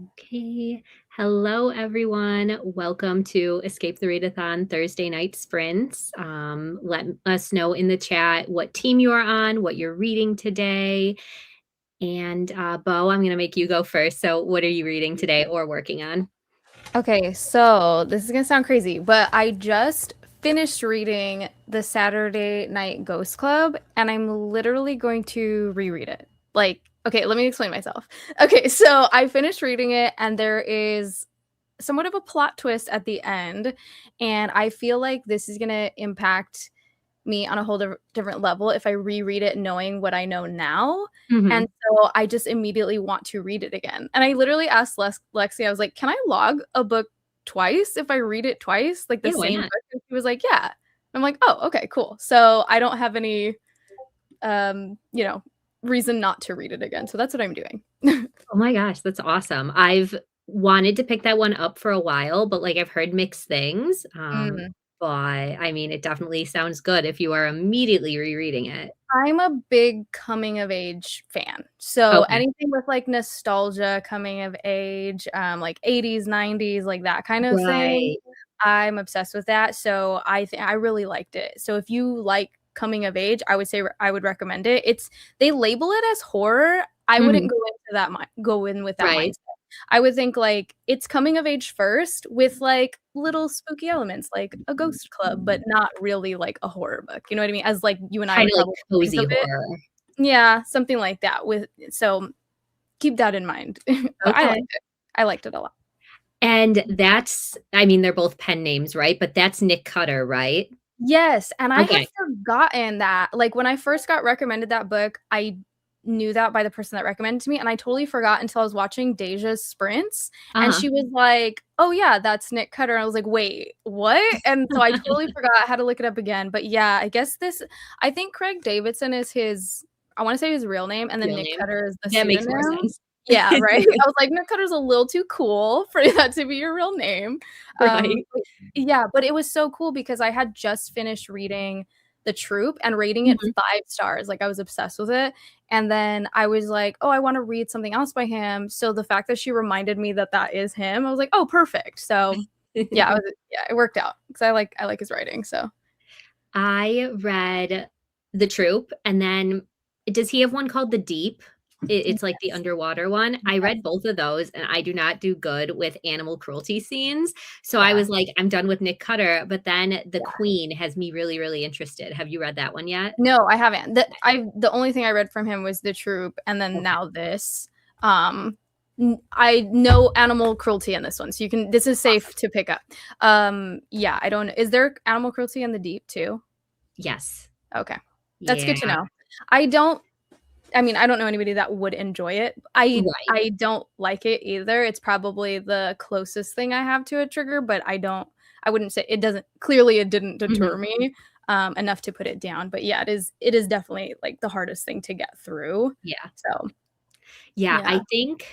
Okay. Hello, everyone. Welcome to Escape the Readathon Thursday night sprints. Let us know in the chat what team you are on, what you're reading today. And Bo, I'm going to make you go first. So, what are you reading today or working on? Okay, so this is gonna sound crazy, but I just finished reading the Saturday Night Ghost Club, and I'm literally going to reread it. Okay, let me explain myself. Okay, so I finished reading it, and there is somewhat of a plot twist at the end, and I feel like this is gonna impact me on a whole different level if I reread it knowing what I know now. And Hmm. so I just immediately want to read it again. And I literally asked Lexi, I was like, can I log a book twice if I read it twice, like the Yeah, why same not? book? And she was like, yeah. I'm like, oh, okay, cool. So I don't have any, you know, reason not to read it again. So that's what I'm doing. Oh my gosh, that's awesome. I've wanted to pick that one up for a while, but like I've heard mixed things. Mm. But I mean, it definitely sounds good if you are immediately rereading it. I'm a big coming of age fan. So Okay. anything with like nostalgia, coming of age, like 80s, 90s, like that kind of thing, Right. I'm obsessed with that. So I think I really liked it. So if you like coming of age, I would say I would recommend it. They label it as horror. I Hmm. wouldn't go in with that Right. mindset. I would think like it's coming of age first with like little spooky elements like a ghost club, but not really like a horror book. You know what I mean? As like you and I Kind would of like probably think cozy of it. horror. Yeah, something like that. So keep that in mind. But I Okay. liked it. I liked it a lot. And that's, I mean, they're both pen names, right? But that's Nick Cutter, right? Yes, and I had Okay. forgotten that. Like when I first got recommended that book, I knew that by the person that recommended to me, and I totally forgot until I was watching Deja's sprints, and Uh-huh. she was like, "Oh yeah, that's Nick Cutter." And I was like, "Wait, what?" And so I totally forgot. I had to look it up again. But yeah, I think Craig Davidson is I want to say his real name, and then Real Nick name. Cutter is the That makes more pseudonym. sense. Yeah, right. I was like, Nick Cutter's a little too cool for that to be your real name. Right. Yeah, but it was so cool because I had just finished reading The Troop and rating it Mhm. 5 stars. Like I was obsessed with it. And then I was like, "Oh, I want to read something else by him." So the fact that she reminded me that that is him, I was like, "Oh, perfect." So yeah, it worked out because I like his writing. So I read The Troop, and then does he have one called The Deep? It's like the yes, underwater one. I yes, read both of those, and I do not do good with animal cruelty scenes. So I yeah, was like, I'm done with Nick Cutter. But then The yeah. Queen has me really, really interested. Have you read that one yet? No, I haven't. The only thing I read from him was The Troop, and then Okay. now this. Um, I know animal cruelty in this one, so you can. This is safe Awesome. to pick up. Yeah, I don't. Is there animal cruelty in the deep too? Yes. Okay, that's good to Yeah. know. I don't. I mean, I don't know anybody that would enjoy it. I Right. I don't like it either. It's probably the closest thing I have to a trigger, but I don't. I wouldn't say it doesn't. Clearly, it didn't deter Mhm. me enough to put it down. But yeah, it is. It is definitely like the hardest thing to get through. Yeah. So Yeah, yeah. I think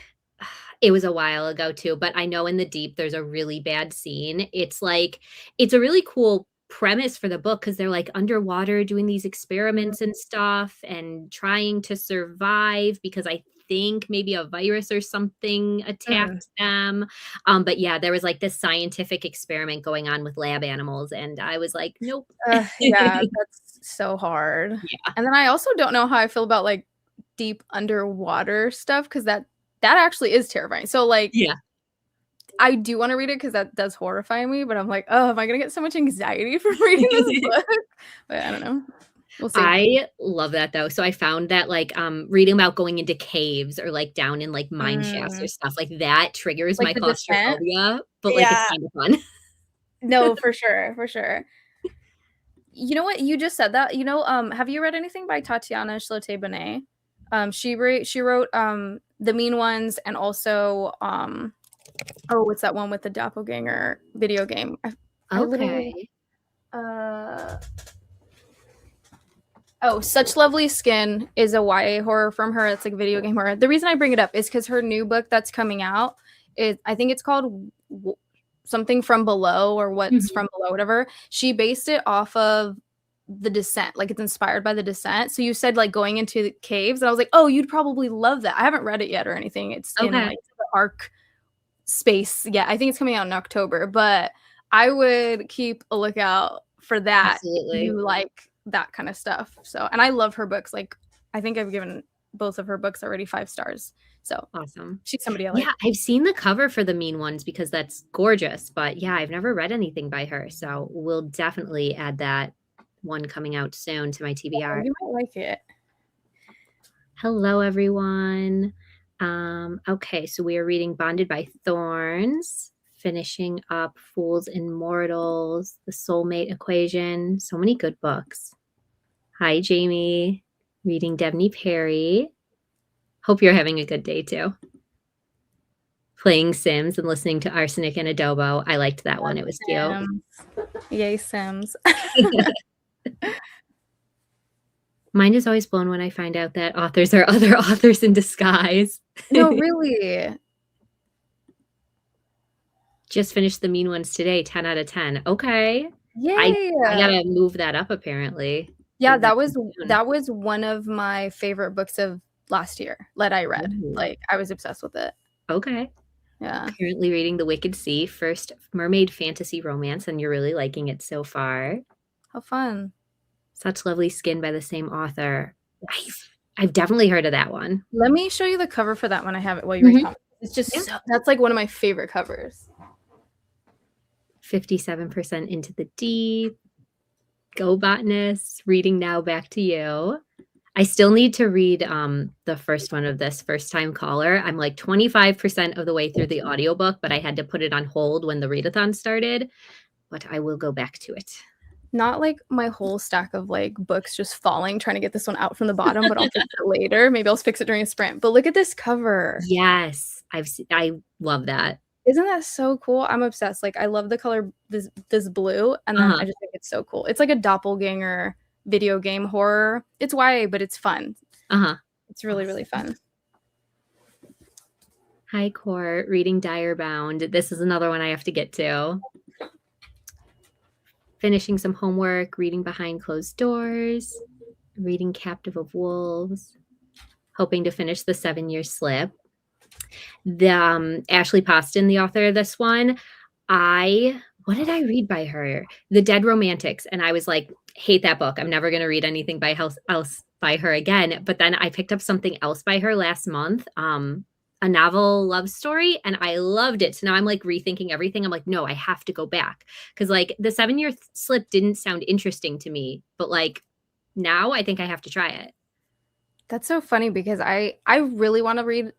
it was a while ago too, but I know in The Deep there's a really bad scene. It's like it's a really cool premise for the book because they're like underwater doing these experiments and stuff and trying to survive because I think maybe a virus or something Mm. attacked them. But yeah, there was like this scientific experiment going on with lab animals, and I was like, nope. Yeah, that's so hard. Yeah. And then I also don't know how I feel about like deep underwater stuff because that actually is terrifying. So like Yeah. I do want to read it because that does horrify me, but I'm like, oh, am I gonna get so much anxiety from reading this book? But I don't know. We'll see. I love that though. So I found that like reading about going into caves or like down in like mine shafts or Mm, stuff like that triggers like my the descent? claustrophobia, but like it's Yeah. kind of fun. No, for sure, for sure. You know what? You just said that. Have you read anything by Tatiana Shlote Bonet? She wrote The Mean Ones and also oh, what's that one with the doppelganger video game? I literally Okay. uh Oh, Such Lovely Skin is a YA horror from her. It's like a video game horror. The reason I bring it up is because her new book that's coming out is I think it's called something from below or what's Mhm. from below, whatever. She based it off of The Descent, like it's inspired by The Descent. So you said like going into the caves, and I was like, oh, you'd probably love that. I haven't read it yet or anything. It's in Okay. like the ARC space yet. I think it's coming out in October, but I would keep a lookout for that if Absolutely. you like that kind of stuff. So, and I love her books. Like, I think I've given both of her books already 5 stars. So, Awesome. she's somebody I Yeah, like. I've seen the cover for the Mean Ones because that's gorgeous, but yeah, I've never read anything by her. So we'll definitely add that one coming out soon to my Oh, TBR. you might like it. Hello, everyone. Okay, so we are reading Bonded by Thorns, finishing up Fools and Mortals, The Soulmate Equation. So many good books. Hi, Jamie. Reading Devney Perry. Hope you're having a good day too. Playing Sims and listening to Arsenic and Adobo. I liked that one. It was cute. Sims. Yay, Sims. Mine is always blown when I find out that authors are other authors in disguise. No, really. Just finished the Mean Ones today, 10 out of 10. Okay. I Yay. I gotta move that up apparently. Yeah, Read that that was one soon. that was one of my favorite books of last year that I read. Ooh, Like, I was obsessed with it. okay. Yeah. Currently reading The Wicked Sea, first mermaid fantasy romance, and you're really liking it so far. How fun. Such Lovely Skin by the same author. Yes. I've definitely heard of that one. Let me show you the cover for that when I have it while you read Mhm. comments. It's just Yeah. so that's like one of my favorite covers. 57% into the deep. Go botanists. Reading now, back to you. I still need to read the first one of this, First Time Caller. I'm like 25% of the way through the audiobook, but I had to put it on hold when the readathon started. But I will go back to it. Not like my whole stack of like books just falling, trying to get this one out from the bottom, but I'll fix it later. Maybe I'll fix it during a sprint. But look at this cover. Yes, I love that. Isn't that so cool? I'm obsessed. Like, I love the color this blue, and then I Uh-huh. just think it's so cool. It's like a doppelganger video game horror. It's YA, but it's fun. Uh-huh. It's really, really fun. Hi, Court. Reading Direbound. This is another one I have to get to. Finishing some homework, reading Behind Closed Doors, reading Captive of Wolves, hoping to finish the 7-Year Slip. The Ashley Poston, the author of this one, what did I read by her? The Dead Romantics, and I was like, hate that book. I'm never going to read anything else by her again. But then I picked up something else by her last month, a novel love story, and I loved it. So now I'm like rethinking everything. I'm like, no, I have to go back because like the 7-Year Slip didn't sound interesting to me, but like now I think I have to try it. That's so funny because I really want to read.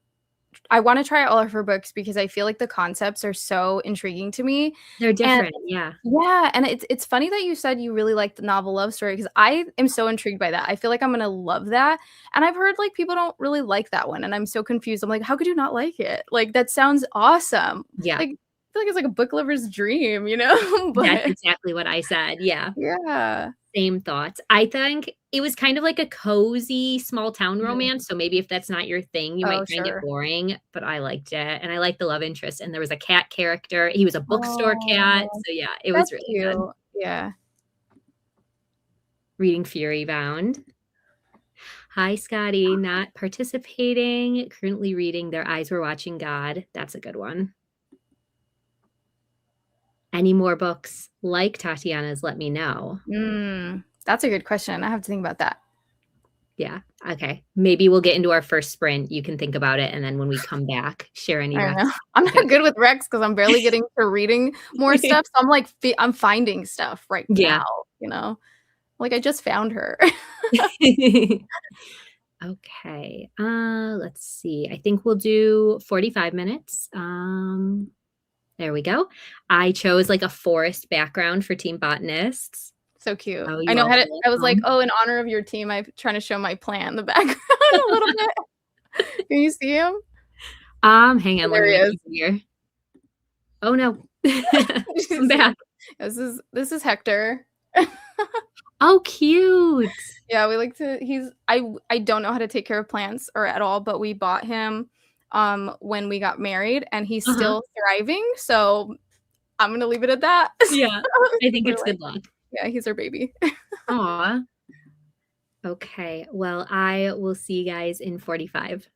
I want to try all of her books because I feel like the concepts are so intriguing to me. They're And different, yeah. yeah, and it's funny that you said you really like the novel love story because I am so intrigued by that. I feel like I'm gonna love that. And I've heard like people don't really like that one, and I'm so confused. I'm like, how could you not like it? Like that sounds awesome. Yeah, Like I feel like it's like a book lover's dream, you know? that's But exactly what I said. Yeah. yeah. Same thoughts. I think it was kind of like a cozy small town Mhm. romance. So maybe if that's not your thing, you Oh, might find it sure. boring, but I liked it. And I liked the love interest. And there was a cat character. He was a bookstore cat. Oh, So yeah, it was that's really cute. good. Yeah. Reading Fury Bound. Hi, Scotty. Not participating. Currently reading Their Eyes Were Watching God. That's a good one. Any more books like Tatiana's, let me know. That's a good question. I have to think about that. Yeah. Okay. Maybe we'll get into our first sprint. You can think about it. And then when we come back, share any I don't Rex. know. I'm not good with Recs because I'm barely getting to reading more stuff. So I'm like, I'm finding stuff right Yeah. now, you know? Like I just found her. Okay. Let's see. I think we'll do 45 minutes. There we go. I chose like a forest background for Team Botanists. So cute. Oh, I you know all how to, feel I was like, welcome. oh, in honor of your team, I'm trying to show my plant in the background a little bit. Can you see him? Hang on, let There he me make is. it bigger. Oh no. I'm back. This is Hector. Oh, cute. Yeah, we like to I don't know how to take care of plants or at all, but we bought him when we got married and he's Uh-huh. still thriving. So I'm gonna leave it at that. Yeah. I think We're it's like, good luck. yeah, he's our baby. Aw. Okay. Well, I will see you guys in 45.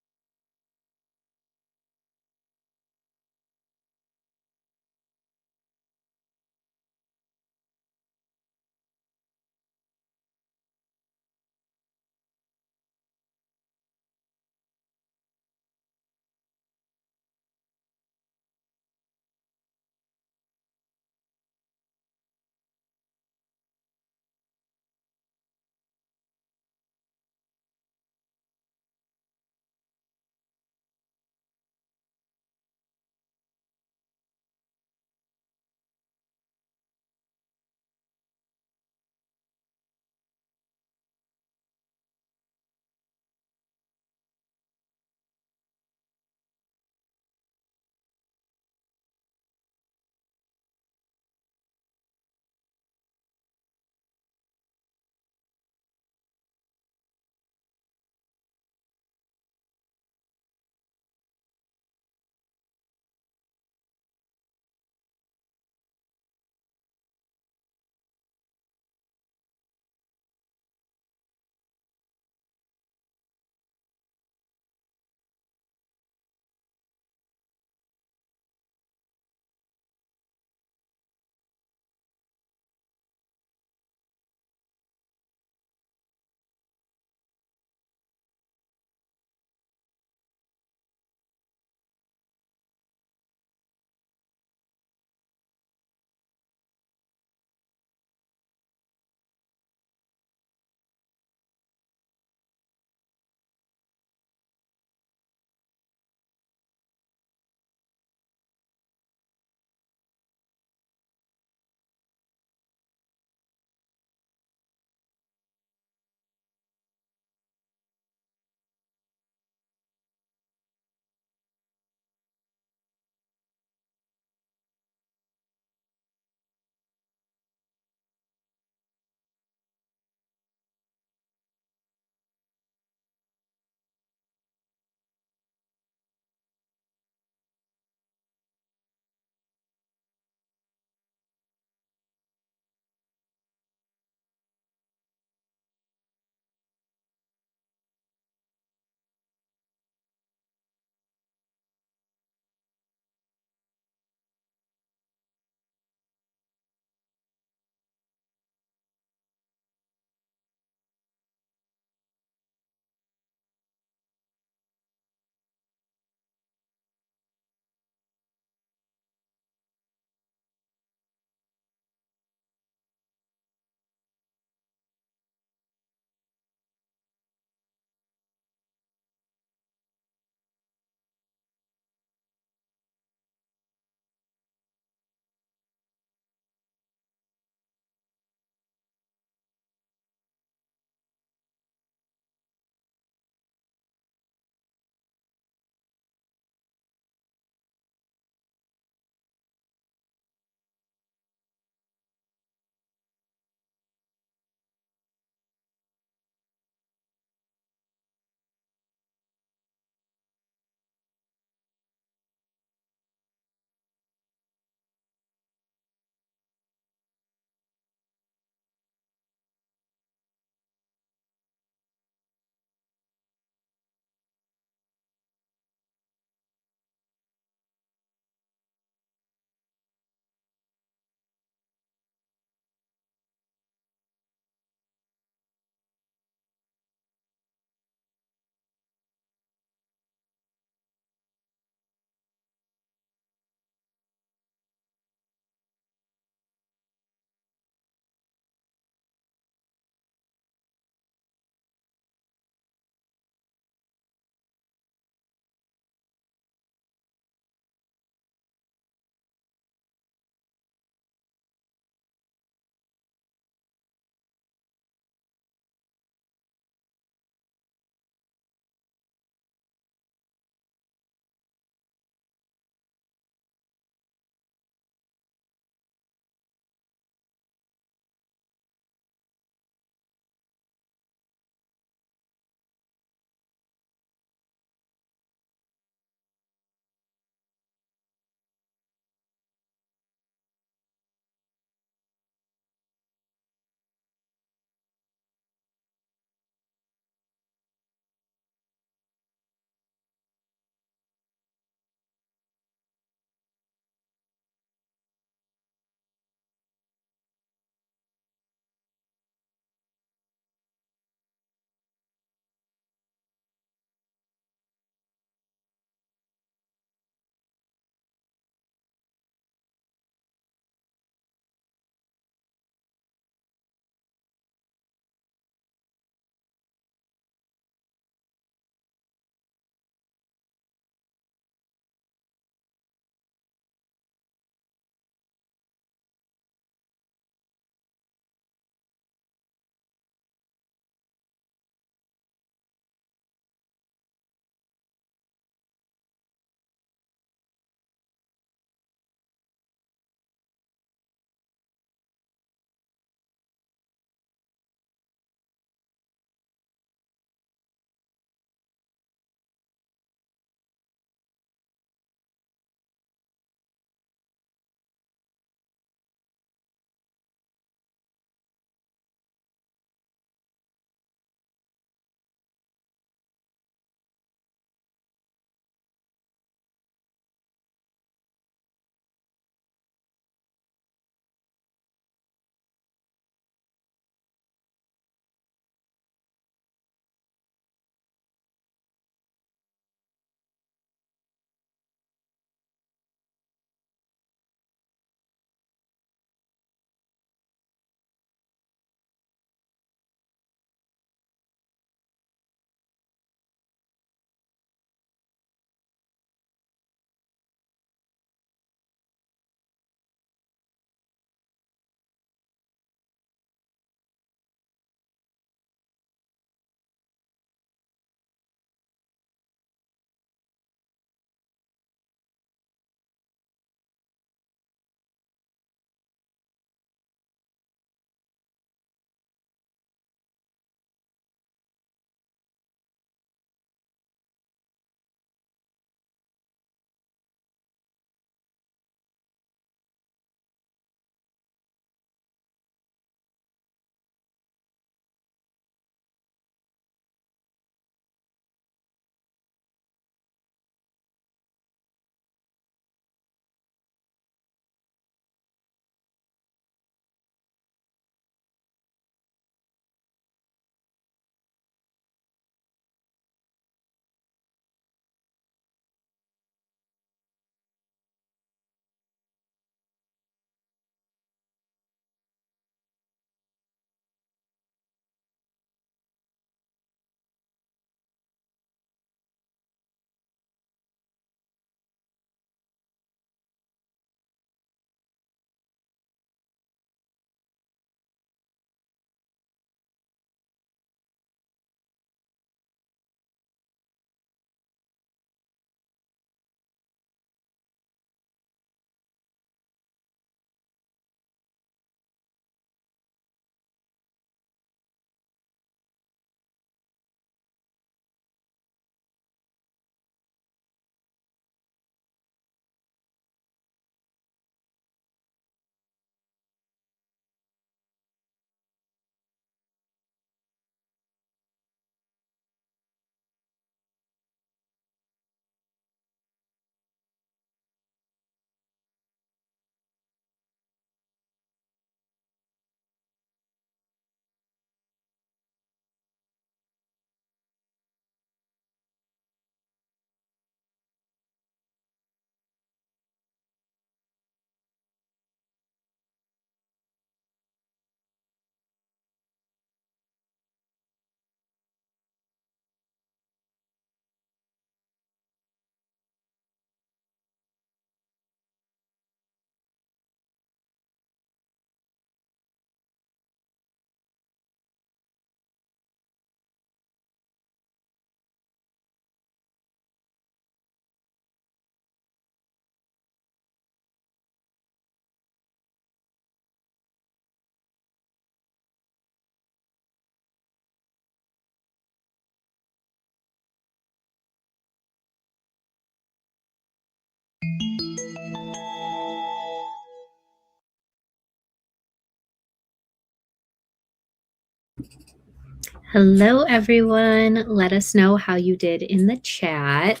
Hello, everyone. Let us know how you did in the chat.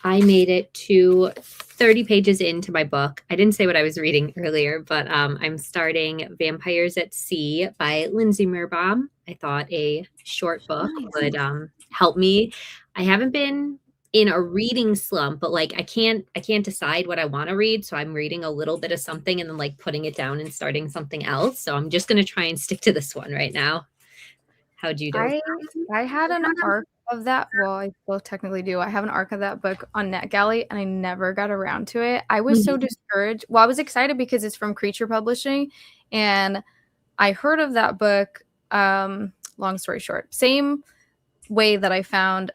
I made it to 30 pages into my book. I didn't say what I was reading earlier, but I'm starting Vampires at Sea by Lindsay Mirbaum. I thought a short book Nice. would help me. I haven't been in a reading slump, but like I can't decide what I want to read, so I'm reading a little bit of something and then like putting it down and starting something else. So I'm just going to try and stick to this one right now. How'd you do? I I had an arc of that. Well, I still technically do. I have an arc of that book on NetGalley, and I never got around to it. I was so Mhm. discouraged. Well, I was excited because it's from Creature Publishing, and I heard of that book. Long story short, same way that I found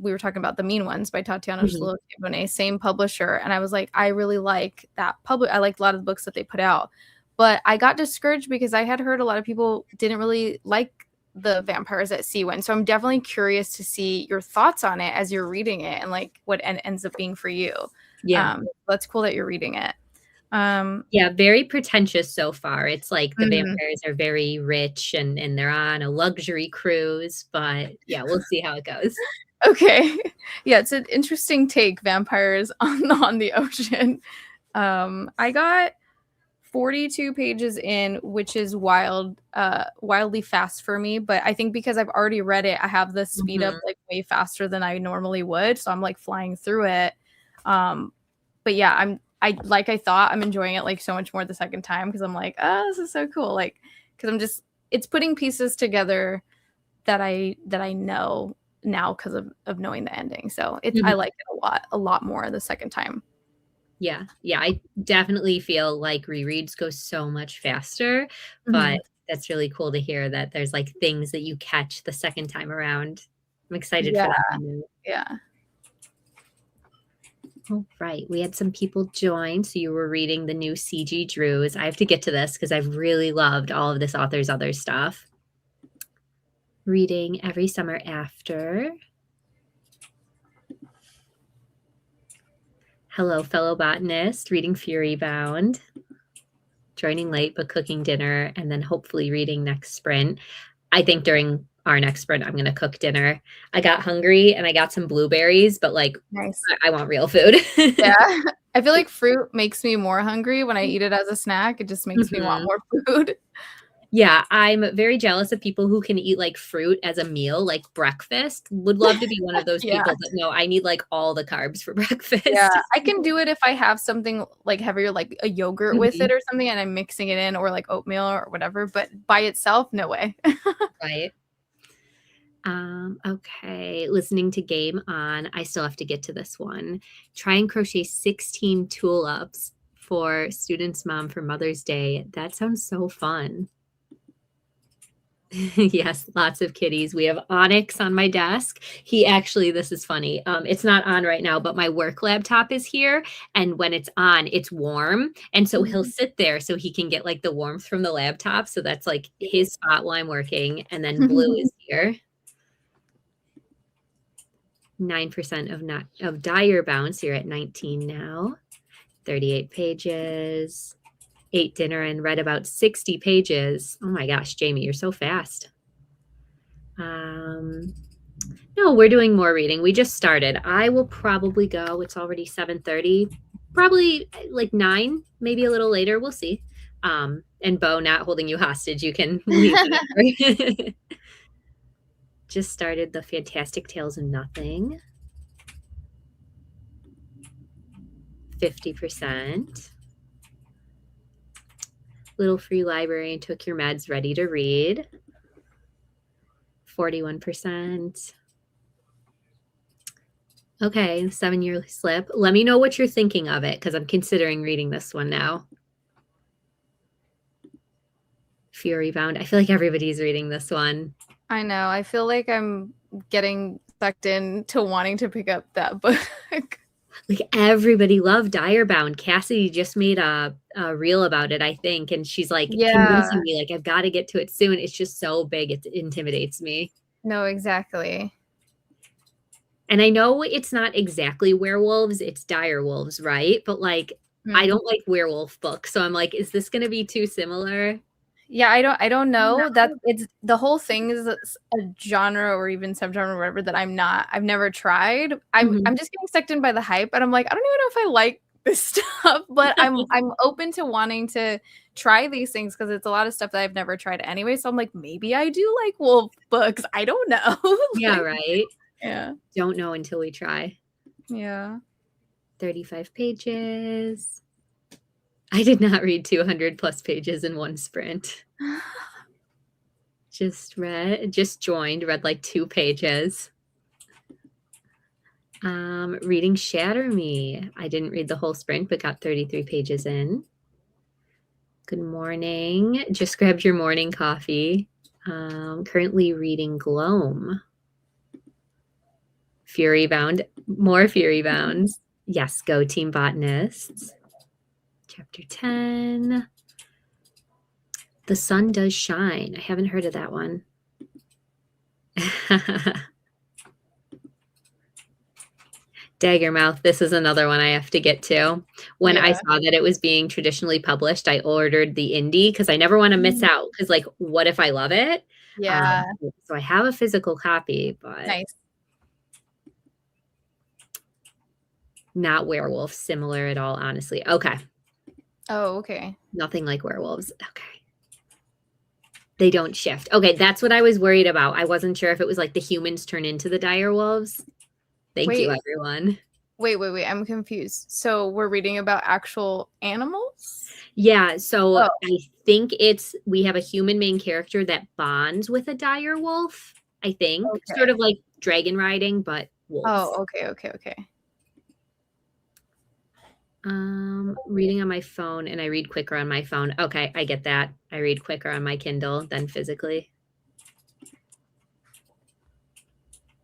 we were talking about The Mean Ones by Tatiana Mhm. Szlosky-Bonet, same publisher, and I was like, I really like that public. I like a lot of the books that they put out, but I got discouraged because I had heard a lot of people didn't really like the Vampires at Sea one. So I'm definitely curious to see your thoughts on it as you're reading it and like what ends up being for you. Yeah. That's cool that you're reading it. Um, Yeah, very pretentious so far. It's like the mm, vampires are very rich and they're on a luxury cruise, but yeah, we'll see how it goes. okay, yeah, it's an interesting take. Vampires on the ocean. I got 42 pages in, which is wildly fast for me, but I think because I've already read it, I have the speed up Mhm. like way faster than I normally would, so I'm like flying through it. um but yeah, I like I thought I'm enjoying it like so much more the second time because I'm like, oh, this is so cool, like because I'm just it's putting pieces together that I know now because of knowing the ending, so it's I Mhm. like it a lot more the second time. Yeah. Yeah, I definitely feel like rereads go so much faster, but Mhm. that's really cool to hear that there's like things that you catch the second time around. I'm excited for Yeah, that one. yeah. All right. We had some people join. So you were reading the new CG Drews. I have to get to this because I've really loved all of this author's other stuff. Reading Every Summer After. Hello, fellow botanist. Reading Fury Bound. Joining late but cooking dinner. And then hopefully reading next sprint. I think during our next sprint, I'm going to cook dinner. I got hungry and I got some blueberries, but like Nice. I want real food. Yeah. I feel like fruit makes me more hungry when I eat it as a snack. It just makes me want Mhm. more food. Yeah, I'm very jealous of people who can eat like fruit as a meal, like breakfast. Would love to be one of those Yeah. people, but no, I need like all the carbs for Yeah. breakfast. I can do it if I have something like heavier, like a yogurt with Mhm. it or something, and I'm mixing it in, or like oatmeal or whatever. But by itself, no way. Right. Okay. Listening to Game On. I still have to get to this one. Try and crochet 16 tulips for student's mom for Mother's Day. That sounds so fun. Yes, lots of kitties. We have Onyx on my desk. He actually, this is funny. It's not on right now, but my work laptop is here. And when it's on, it's warm. And so he'll Mhm. sit there so he can get like the warmth from the laptop. So that's like his spot while I'm working. And then Blue is here. 9% of not of dire bounce here at 19 now. 38 pages. Ate dinner and read about 60 pages. Oh my gosh, Jamie, you're so fast. Um, No, we're doing more reading. We just started. I will probably go. It's already 7:30. Probably like 9, maybe a little later. We'll see. And Bo, not holding you hostage. You can leave whenever. Just started the Fantastic Tales of Nothing. 50%. Little free library and took your meds ready to read. 41%. Okay, 7-year slip. Let me know what you're thinking of it because I'm considering reading this one now. Fury Bound. I feel like everybody's reading this one. I know. I feel like I'm getting sucked into wanting to pick up that book. Like everybody loved Direbound. Cassidy just made a reel about it, I think, and she's like Yeah. convincing me like I've got to get to it soon. It's just so big, it intimidates me. No, exactly. And I know it's not exactly werewolves, it's dire wolves, right? But like I Mm. don't like werewolf books, so I'm like, is this going to be too similar? Yeah, I don't know that it's the whole thing is a genre or even subgenre or whatever that I've never tried. I'm Mhm. just getting sucked in by the hype, and I'm like, I don't even know if I like this stuff, but I'm open to wanting to try these things because it's a lot of stuff that I've never tried anyway. So I'm like, maybe I do like wolf books. I don't know. Yeah, Like, right? yeah. Don't know until we try. Yeah. 35 pages. I did not read 200 plus pages in one sprint. Just joined, read like 2 pages. Reading Shatter Me. I didn't read the whole sprint, but got 33 pages in. Good morning. Just grabbed your morning coffee. Currently reading Gloam. Fury Bound. More Fury Bounds. Yes, go Team Botanists. Chapter 10. The Sun Does Shine. I haven't heard of that one. Daggermouth. This is another one I have to get to. When I Yeah. saw that it was being traditionally published, I ordered the indie because I never want to miss Mm. out. Because, like, what if I love it? Yeah. So I have a physical copy, but Nice. not werewolf. Similar at all, honestly. Okay. Oh, okay. Nothing like werewolves. Okay. They don't shift. Okay, that's what I was worried about. I wasn't sure if it was like the humans turn into the dire wolves. Thank you, Wait, everyone. wait. I'm confused. So we're reading about actual animals? Yeah, so Oh, I think we have a human main character that bonds with a dire wolf, I think. Sort okay. of like dragon riding, but wolves. Oh, okay. Reading on my phone, and I read quicker on my phone. Okay, I get that. I read quicker on my Kindle than physically.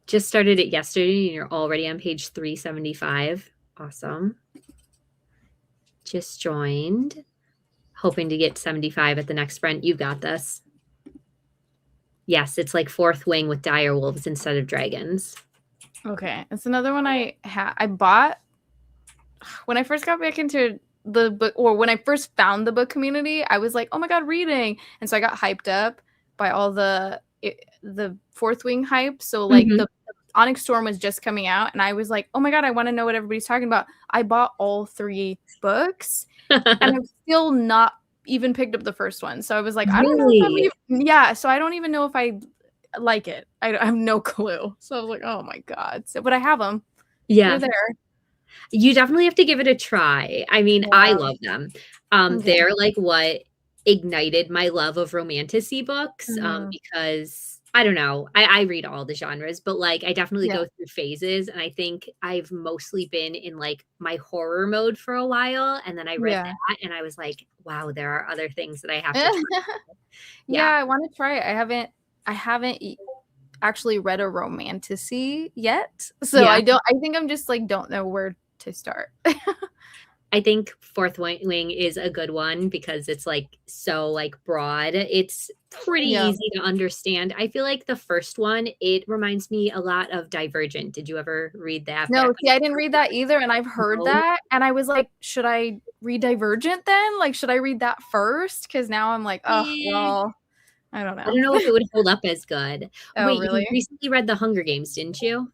Just started it yesterday, and you're already on page 375. Awesome. Just joined. Hoping to get 75 at the next sprint. You got this. Yes, it's like Fourth Wing with dire wolves instead of dragons. Okay. It's another one I bought when I first got back into the book, or when I first found the book community. I was like, "Oh my god, reading." And so I got hyped up by all the Fourth Wing hype. So like Mhm. the Onyx Storm was just coming out, and I was like, "Oh my god, I want to know what everybody's talking about." I bought all 3 books, and I've still not even picked up the first one. So I was like, I don't know if I'm Really? even, yeah. So I don't even know if I like it. I have no clue. So I was like, oh my god. So, but I have them. They're Yeah. there. You definitely have to give it a try. I mean, I Yeah. love them. Okay. They're like what ignited my love of romantasy books, Mhm. because I don't know, I read all the genres, but like I definitely Yeah. go through phases. And I think I've mostly been in like my horror mode for a while. And then I read Yeah. that and I was like, wow, there are other things that I have to try. Yeah, Yeah. I want to try it. I haven't actually read a romantasy yet. So Yeah. I think I'm just like don't know where to start. I think Fourth Wing is a good one because it's like so like broad. It's pretty Yeah. easy to understand. I feel like the first one, it reminds me a lot of Divergent. Did you ever read that No, back see, when I didn't read that either, and I've heard No? that, and I was like, "Should I read Divergent then? Like, should I read that first? Because now I'm like, "Oh, Eh, well, I don't I know." don't know if it would hold up as good. Oh, Wait, you really? recently read The Hunger Games, didn't you?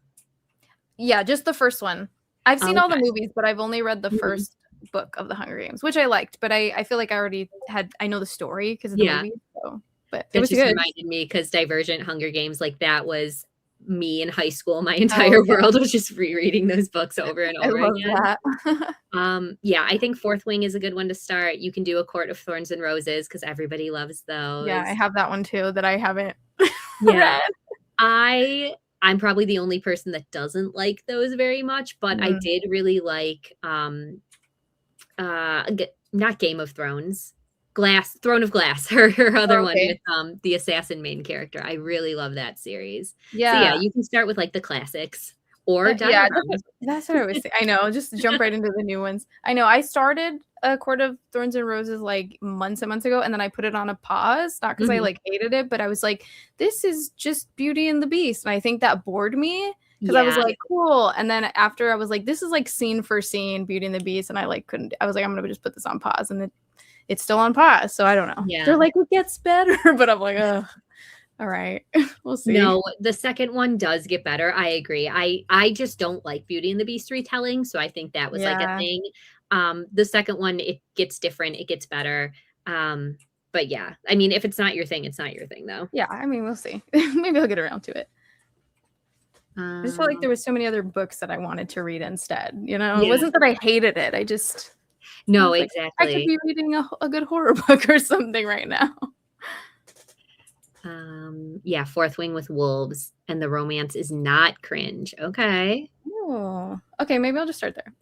Yeah, just the first one. I've seen all the Okay. movies, but I've only read the Mhm. first book of The Hunger Games, which I liked, but I feel like I know the story because of the Yeah. movie, so but it That was just good. reminded me because Divergent, Hunger Games, like that was me in high school. My Oh, entire yeah. world was just rereading those books over and I over love again. that. Yeah, I think Fourth Wing is a good one to start. You can do A Court of Thorns and Roses because everybody loves Yeah, I those. have that one too that I haven't Yeah, read. I'm probably the only person that doesn't like those very much, but I Mm, did really like not Game of Thrones, Throne of Glass, her other one okay. with the assassin main character. I really love that series. So yeah, Yeah. you can start with like the classics or dive Yeah, around. that's what I was saying. I know, just jump right into the new ones. I know I started A Court of Thorns and Roses, like, months and months ago, and then I put it on a pause, not because I, Mhm. like, hated it, but I was like, "This is just Beauty and the Beast," and I think that bored me because I was Yeah. like, "Cool," and then after I was like, "This is, like, scene for scene Beauty and the Beast," and I, like, couldn't I was like, "I'm gonna just put this on pause," and it's still on pause. So I don't know. They're Yeah. like, it gets better, but I'm like, oh, all right, we'll see. No, the second one does get better. I agree. I just don't like Beauty and the Beast retelling, so I think that was like a Yeah. thing. The second one, it gets different, it gets better. Um, but yeah, I mean, if it's not your thing, it's not your thing though. Yeah. I mean, we'll see. Maybe I'll get around to it. I just felt like Um, there was so many other books that I wanted to read instead. You know, it yeah, wasn't that I hated it. I no, was like, I could exactly. be reading a good horror book or something right now. Yeah, Fourth Wing with Wolves, and the romance is not cringe. Okay. Oh, okay. Maybe I'll just start there.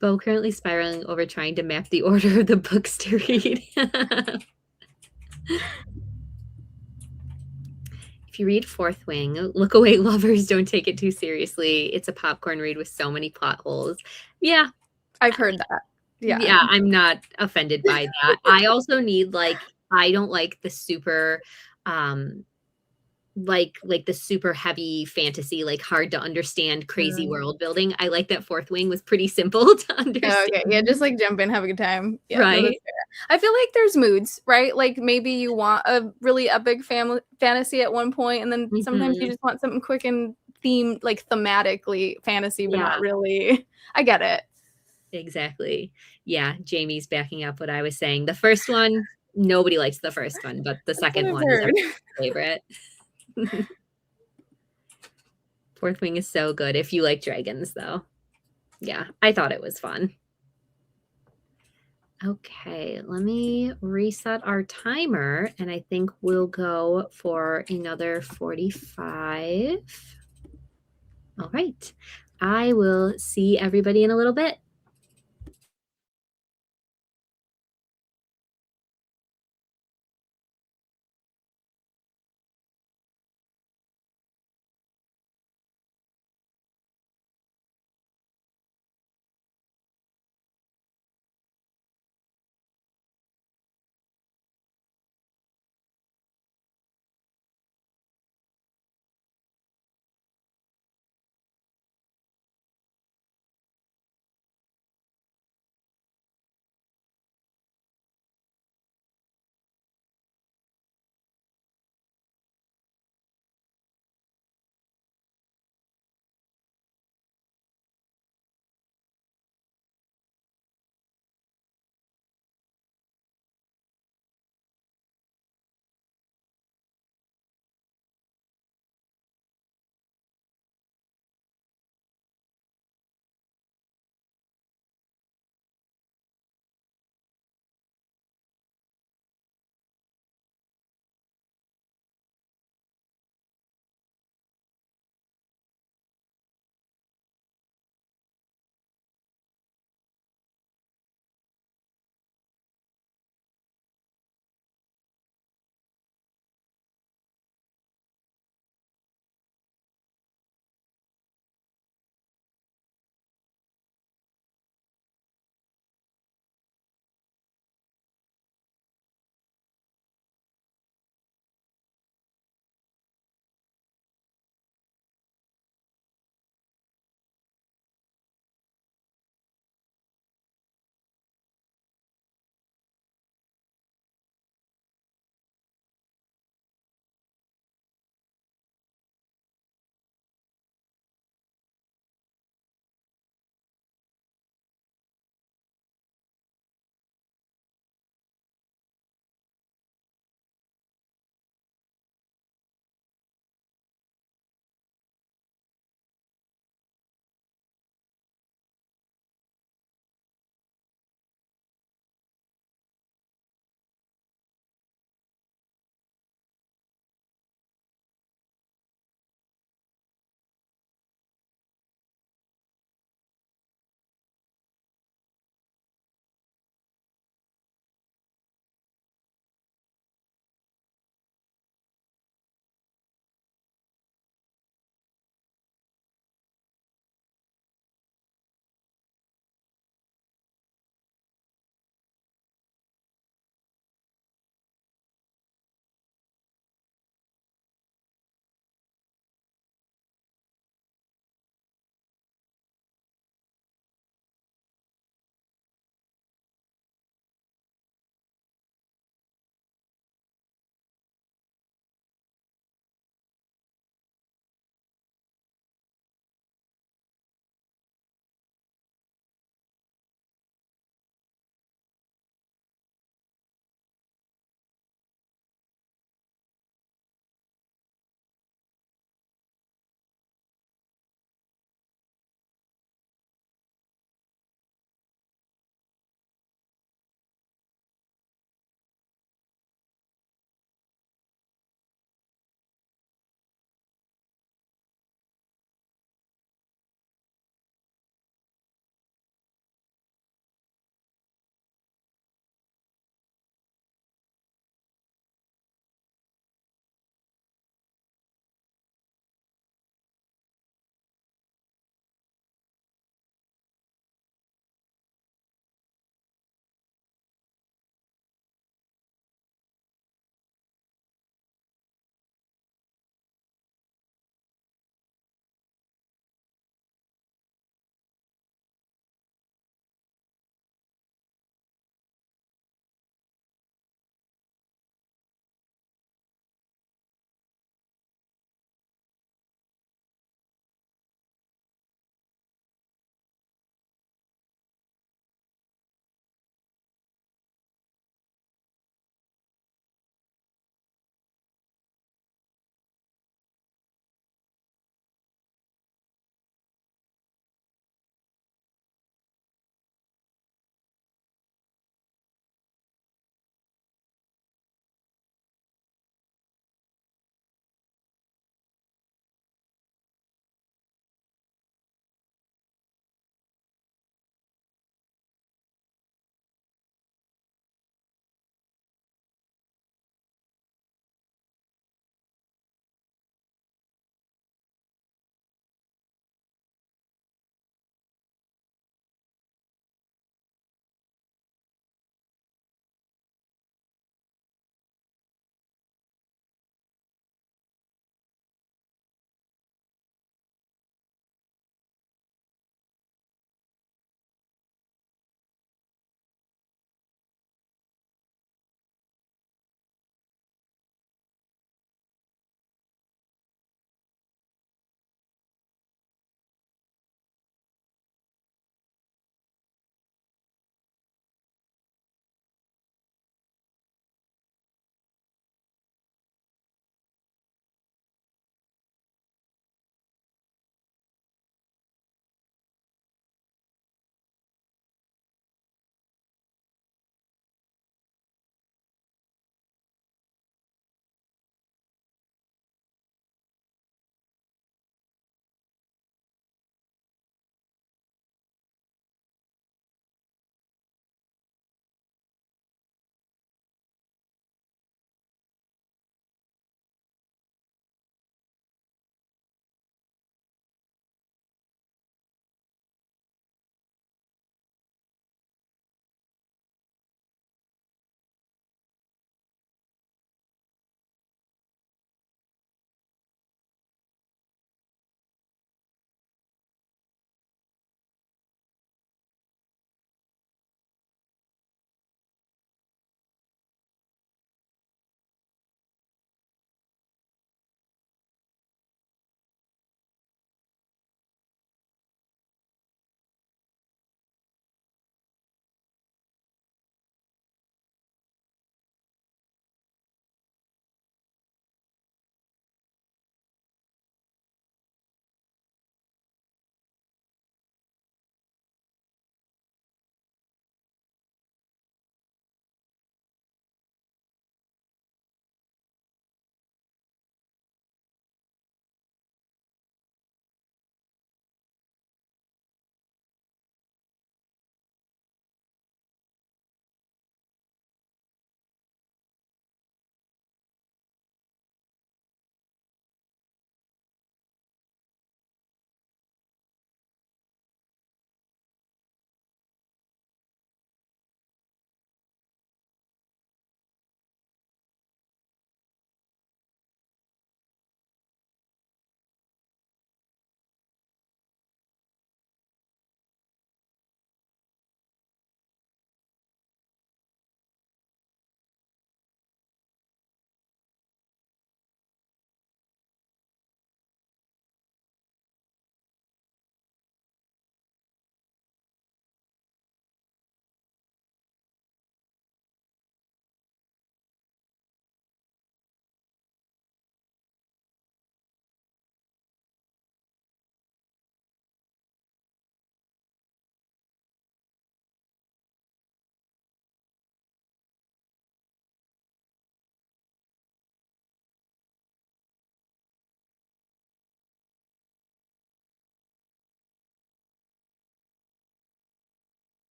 Bo currently spiraling over trying to map the order of the books to read. If you read Fourth Wing, look away, lovers. Don't take it too seriously. It's a popcorn read with so many plot holes. Yeah, I've heard that. Yeah. yeah, I'm not offended by that. I also need like I don't like the super um like the super heavy fantasy, like hard to understand, crazy Mm. world building. I like that Fourth Wing was pretty simple to Okay. understand, Yeah. Just like jump in, have a good time. Yeah. No, that's right? fair. I feel like there's moods, right? Like maybe you want a really epic family fantasy at one point, and then sometimes you Hmm. just want something quick and themed, like thematically fantasy, but not Yeah, really. I get it. exactly. Yeah, Jamie's backing up what I was saying. The first one, nobody likes the first one, but the That's what second I've one is heard. everyone's favorite. Fourth Wing is so good if you like dragons, though. Yeah, I thought it was fun. Okay, let me reset our timer, and I think we'll go for another 45. All right. I will see everybody in a little bit.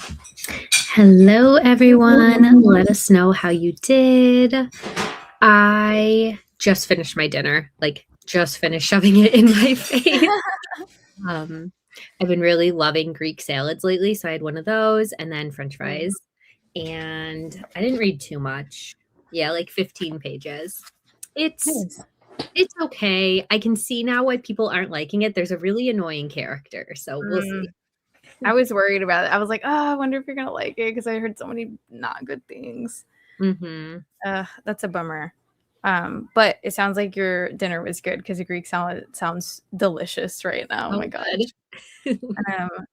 Hello, everyone. Let us know how you did. I just finished my dinner, like just finished shoving it in my face. Um, I've been really loving Greek salads lately, so I had one of those and then French Mm. fries. And I didn't read too much. Yeah, like 15 pages. It's Nice. it's okay. I can see now why people aren't liking it. There's a really annoying character, so we'll see. Mm. I was worried about it. I was like, oh, I wonder if you're gonna like it because I heard so many not good things. Mhm. That's a bummer. But it sounds like your dinner was good because the Greek salad sounds delicious right now. Oh Oh, my gosh. good.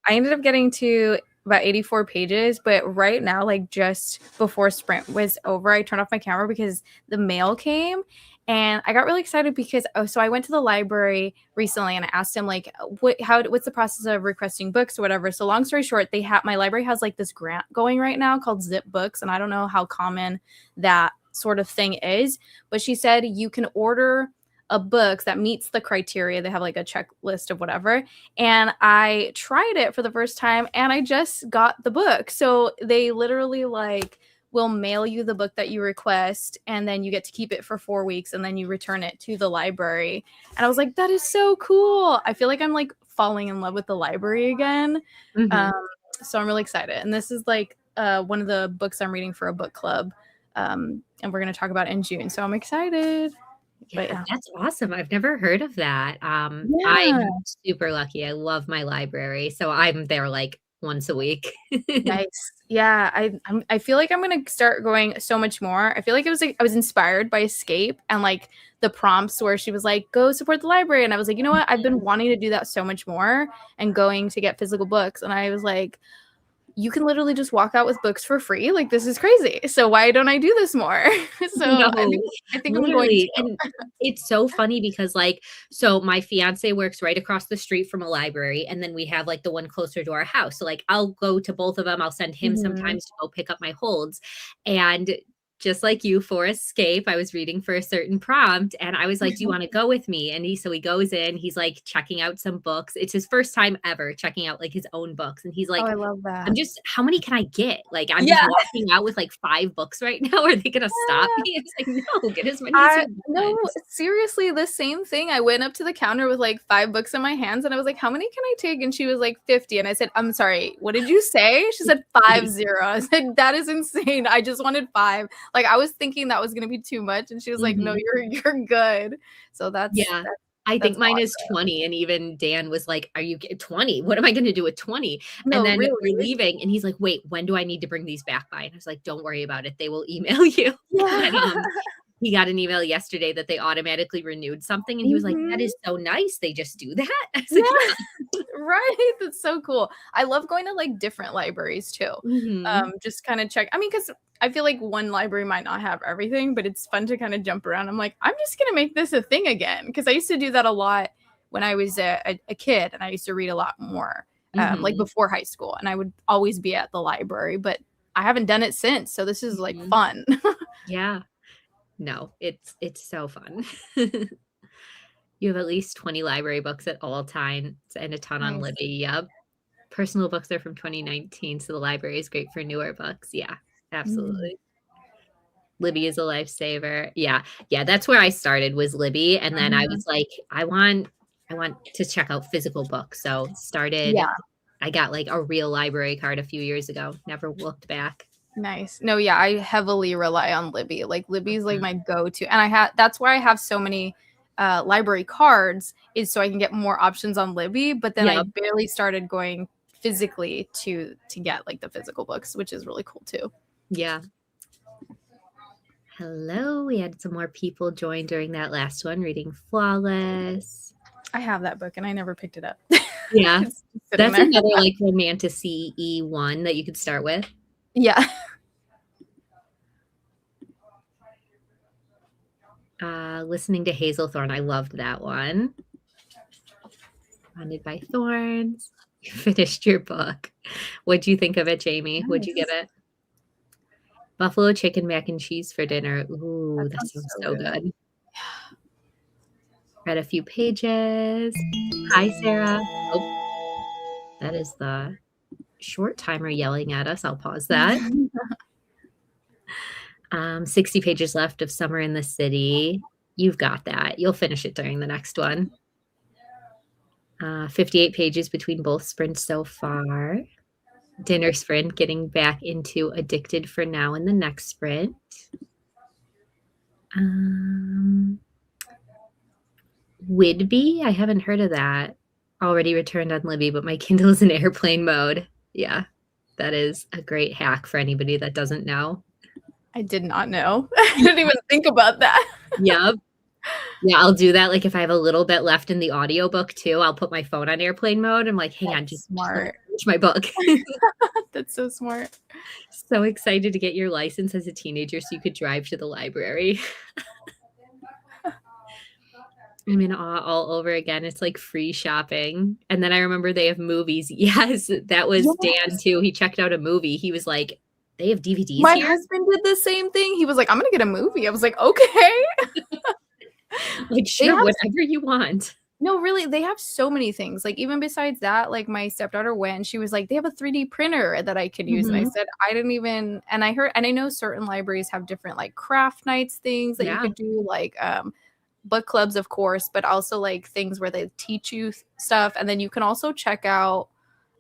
I ended up getting to about 84 pages, but right now, like just before sprint was over, I turned off my camera because the mail came and I got really excited because so I went to the library recently and I asked him like what's the process of requesting books or whatever. So long story short, my library has like this grant going right now called Zip Books, and I don't know how common that sort of thing is, but she said you can order a book that meets the criteria. They have like a checklist of whatever, and I tried it for the first time and I just got the book. So they literally like will mail you the book that you request and then you get to keep it for 4 weeks and then you return it to the library. And I was like, that is so cool. I feel like I'm like falling in love with the library again. Um, Mhm. so I'm really excited. And this is like one of the books I'm reading for a book club. And we're going to talk about it in June. So I'm excited. But Yeah, yeah. that's awesome. I've never heard of that. Yeah. I'm super lucky. I love my library, so I'm there like once a week. Nice. Yeah, I feel like I'm gonna start going so much more. I feel like it was like I was inspired by Escape and like the prompts where she was like, "Go support the library," and I was like, you know what? I've been wanting to do that so much more and going to get physical books, and I was like, you can literally just walk out with books for free. Like this is crazy. So why don't I do this more? So No, I think I'm going literally, to. and it's so funny because, like, so my fiancé works right across the street from a library, and then we have, like, the one closer to our house, so, like, I'll go to both of them, I'll send him Mhm. sometimes to go pick up my holds, and just like you for Escape, I was reading for a certain prompt, and I was like, "Do you wanna go with me?" And he goes in, he's, like, checking out some books. It's his first time ever checking out, like, his own books, and he's Oh, like, I love I'm that. just how many can I get? Like, I'm just Yeah. walking out with, like, 5 books right now. Are they gonna stop me? It's like, "No, get as many as I you no, want." seriously, the same thing. I went up to the counter with like 5 books in my hands and I was like, "How many can I take?" And she was like, 50. And I said, "I'm sorry, what did you say?" She said, 50. I said, "That is insane. I just wanted 5." Like I was thinking that was gonna be too much. And she was like, "No, Mhm. you're good." So Yeah. I think that's mine is awesome. 20, and even Dan was like, "Are you 20? What am I gonna do with 20?" And No, then we're really. leaving, and he's like, "Wait, when do I need to bring these back by?" And I was like, "Don't worry about it. They will email you." Yeah. And, he got an email yesterday that they automatically renewed something, and he was like, "That Mhm. is so nice. They just do that?" I was like, Yeah. "Yeah." Right, that's so cool. I love going to, like, different libraries too. Mhm. Just kinda check I mean, because I feel like one library might not have everything, but it's fun to kinda jump around. I'm like, "I'm just gonna make this a thing again," because I used to do that a lot when I was a kid, and I used to read a lot more, like, Mhm. before high school, and I would always be at the library, but I haven't done it since, so this is, like, Mhm. fun. Yeah. No, it's so fun. You have at least 20 library books at all times and a ton on Nice. Libby, yep. Personal books are from 2019, so the library is great for newer books, yeah, Mm. absolutely. Libby is a lifesaver, yeah, yeah, that's where I started was Libby, and then I Mhm. was like, I want to check out physical books, so Yeah. started I got, like, a real library card a few years ago, never looked back. Nice. No, yeah, I heavily rely on Libby. Like Libby's like Mhm. my go-to. And I have that's why I have so many library cards is so I can get more options on Libby, but then I Yep, barely started going physically to get like the physical books, which is really cool too. yeah. Hello, we had some more people join during that last one, reading Flawless. I have that book and I never picked it up. Yeah, It's just sitting that's there. another, like, romantasy-y one that you could start with. Yeah. Listening to Hazelthorn, I loved that one. Haunted by Thorns. You finished your book. What'd you think of it, Jamie? Would you give Nice. it? Buffalo chicken mac and cheese for dinner. That Ooh, that sounds sounds so so good. good. Read a few pages. Hi, Sarah. Oh, that is the short timer yelling at us. I'll pause that. 60 pages left of Summer in the City. You've got that. You'll finish it during the next one. 58 pages between both sprints so far. Dinner sprint, getting back into Addicted for now in the next sprint. Widby, I haven't heard of that. Already returned on Libby, but my Kindle is in airplane mode. Yeah, that is a great hack for anybody that doesn't know. I did not know. I didn't even think about that. Yep. Yeah, I'll do that. Like if I have a little bit left in the audiobook too, I'll put my phone on airplane mode. I'm like, hang on, just smart. finish my book. That's so smart. So excited to get your license as a teenager so you could drive to the library. I'm in awe all over again. It's like free shopping. And then I remember they have movies. Yes, that was Dan too. He checked out a movie. He was like, they have DVDs My here? husband did the same thing. He was like, I'm going to get a movie. I was like, okay. Like, sure, whatever you want. No, really, they have so many things. Like, even besides that, like, my stepdaughter went, she was like, they have a 3D printer that I could use. And I said, I didn't even, and I heard, and I know certain libraries have different, like, craft nights things that you could do, like, book clubs, of course, but also, like, things where they teach you stuff. And then you can also check out,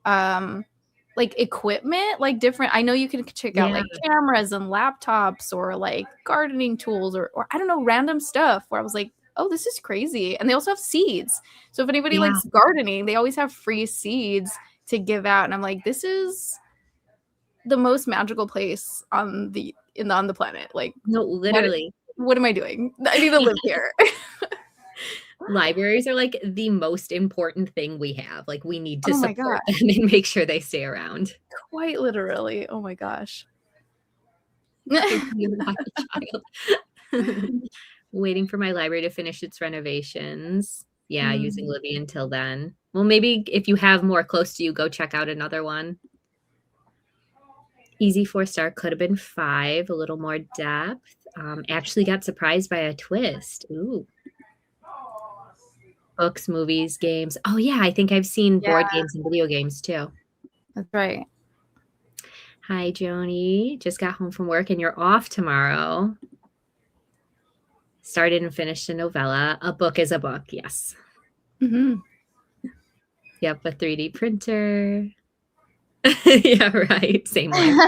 like, equipment, like, different, I know you can check out, like, cameras and laptops or, like, gardening tools or I don't know, random stuff where I was like, oh, this is crazy. And they also have seeds. So if anybody likes gardening, they always have free seeds to give out. And I'm like, this is the most magical place on the planet. Like, no, literally. What am I doing? I need to live here. Libraries are like the most important thing we have. Like, we need to support them and make sure they stay around. Quite literally. Oh my gosh. Waiting for my library to finish its renovations. Yeah, using Libby until then. Well, maybe if you have more close to you, go check out another one. Easy 4-star, could have been 5, a little more depth. Actually got surprised by a twist. Ooh. Books, movies, games. Oh yeah, I think I've seen board games and video games too. That's right. Hi, Joni. Just got home from work and you're off tomorrow. Started and finished a novella. A book is a book, yes. Yep, a 3D printer. Yeah, right. Same one.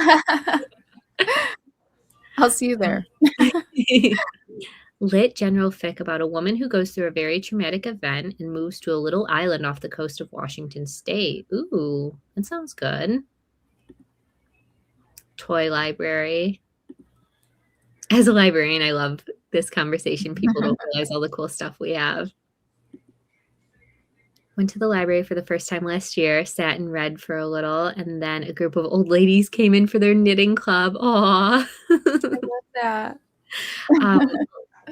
I'll see you there. Lit general fic about a woman who goes through a very traumatic event and moves to a little island off the coast of Washington State. Ooh, that sounds good. Toy library. As a librarian, I love this conversation. People don't realize all the cool stuff we have. Went to the library for the first time last year, sat and read for a little, and then a group of old ladies came in for their knitting club. Aw. I love that.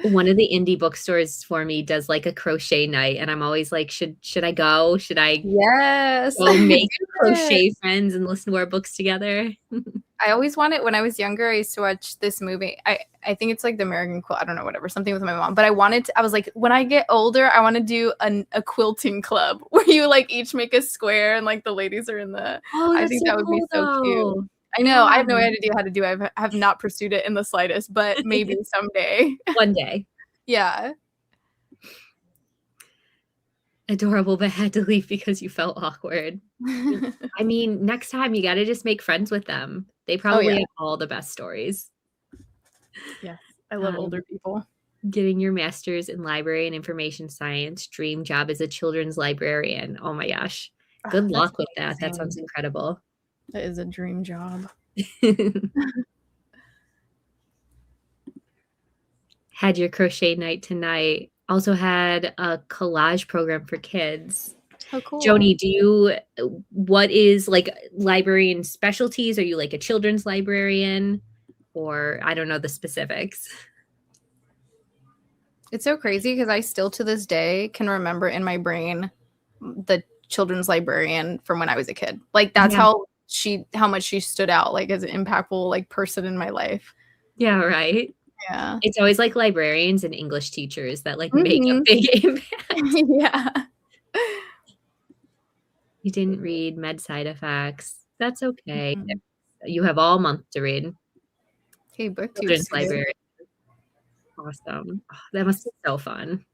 One of the indie bookstores for me does like a crochet night, and I'm always like, should I go? Should I go make crochet friends and listen to our books together? I always wanted, when I was younger, I used to watch this movie. I think it's like the American Quilt, I don't know, whatever, something with my mom. But I was like, when I get older, I want to do a quilting club where you like each make a square and like the ladies are in the, I think that would be so cute. I know, I have no idea how to do it. I have not pursued it in the slightest, but maybe someday. One day. Yeah. Adorable, but had to leave because you felt awkward. I mean, next time you got to just make friends with them. They probably have all the best stories. Yes, I love older people. Getting your master's in library and information science, dream job as a children's librarian. Oh my gosh. Good luck with that. That sounds incredible. That is a dream job. Had your crochet night tonight. Also had a collage program for kids. Oh, cool. Joni, what is like librarian specialties? Are you like a children's librarian? Or I don't know the specifics. It's so crazy because I still to this day can remember in my brain the children's librarian from when I was a kid. Like that's how much she stood out like as an impactful like person in my life. Yeah, right. Yeah. It's always like librarians and English teachers that like make a big impact. Yeah. You didn't read Med Side Effects. That's okay. Mhm. You have all month to read. Okay, booktube Children's student. library. Awesome. Oh, that must be so fun.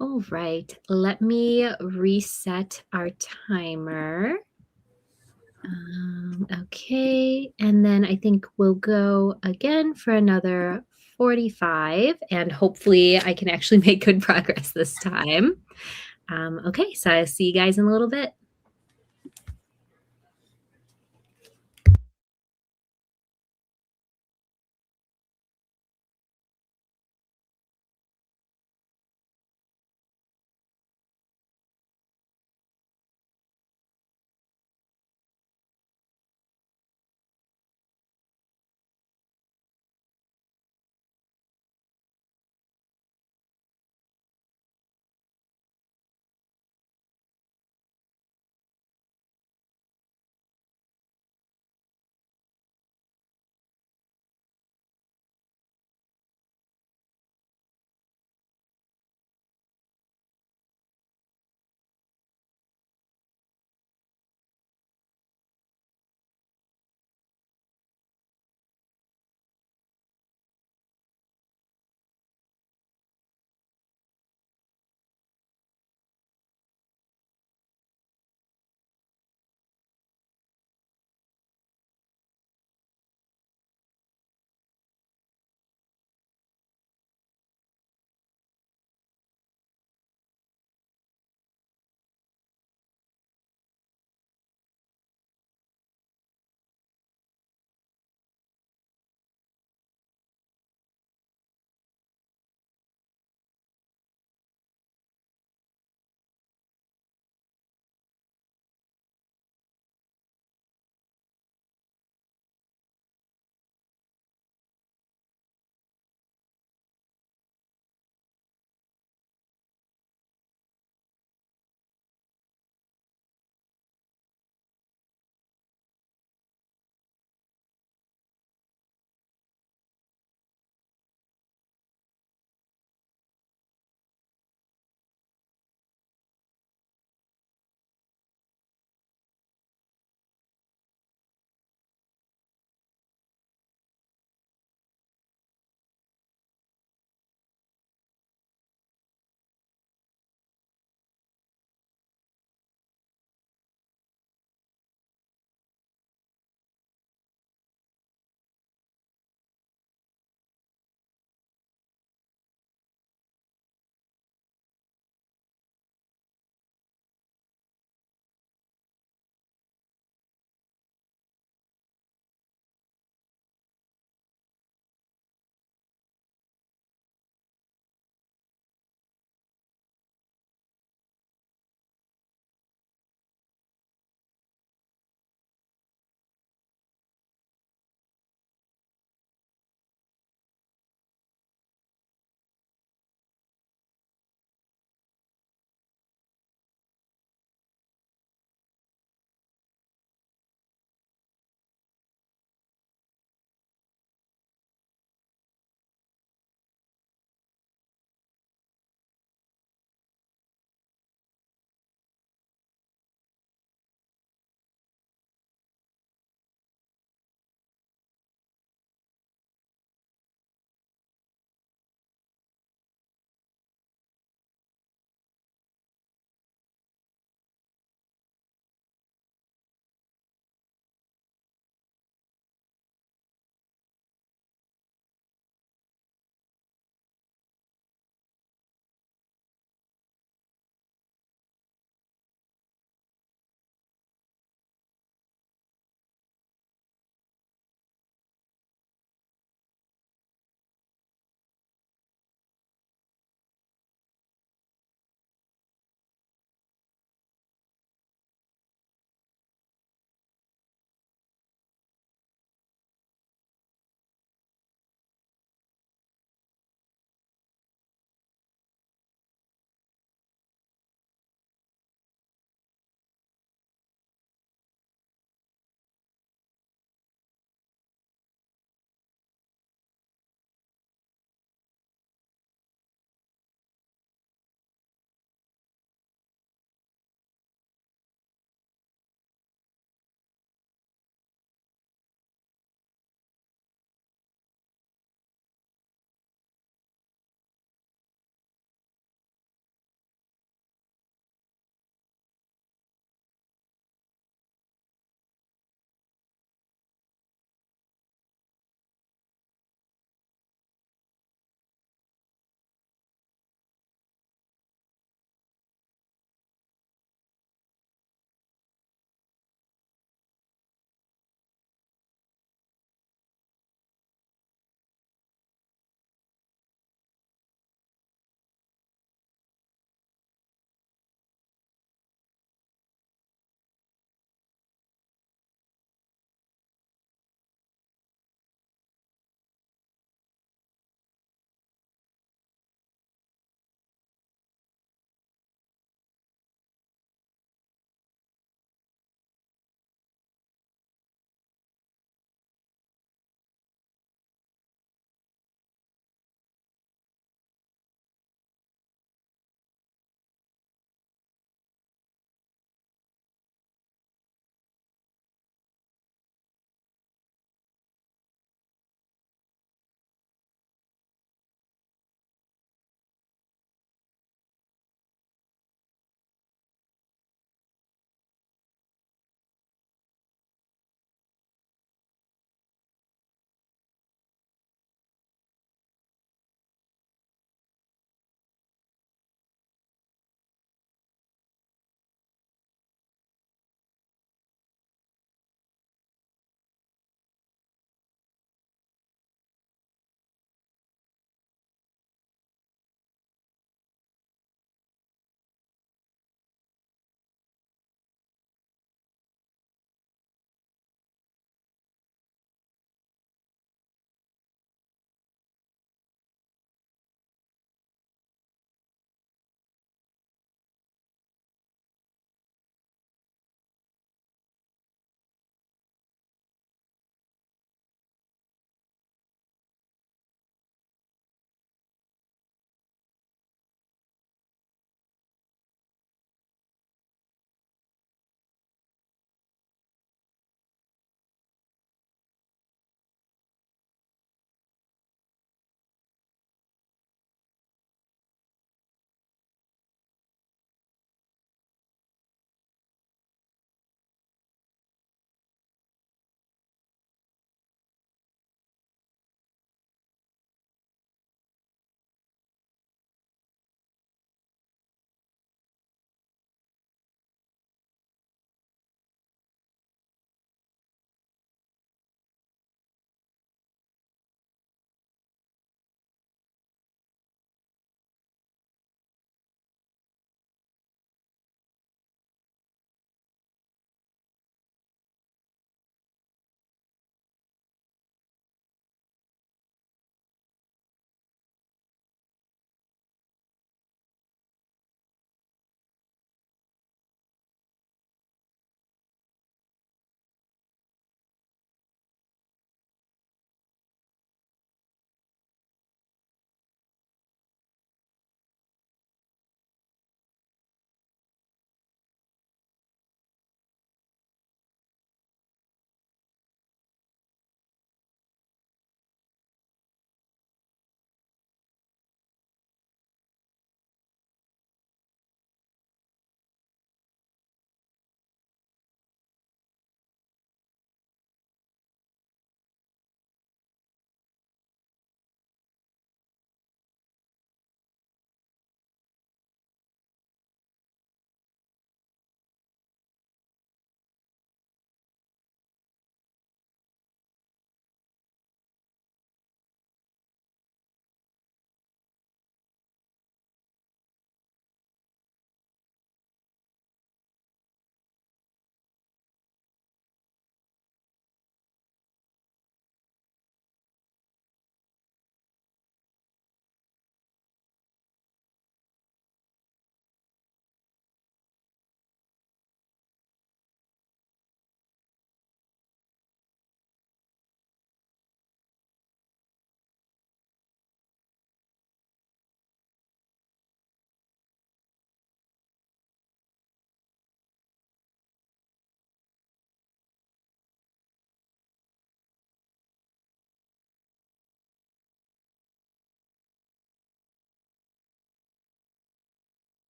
All right, let me reset our timer. Okay, and then I think we'll go again for another 45, and hopefully I can actually make good progress this time. Okay, so I'll see you guys in a little bit.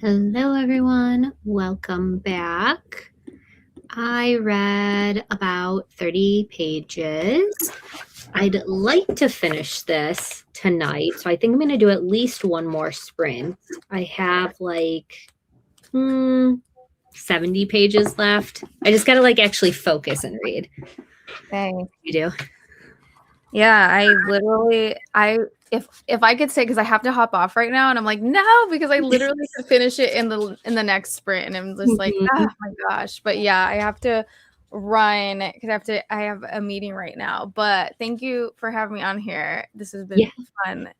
Hello, everyone. Welcome back. I read about 30 pages. I'd like to finish this tonight, so I think I'm going to do at least one more sprint. I have like 70 pages left. I just got to actually focus and read. Dang. You do? Yeah, if I could say, because I have to hop off right now, and I'm like, no, because I literally could finish it in the next sprint, and I'm just like, oh my gosh. But yeah, I have to run because I have a meeting right now. But thank you for having me on here. This has been fun.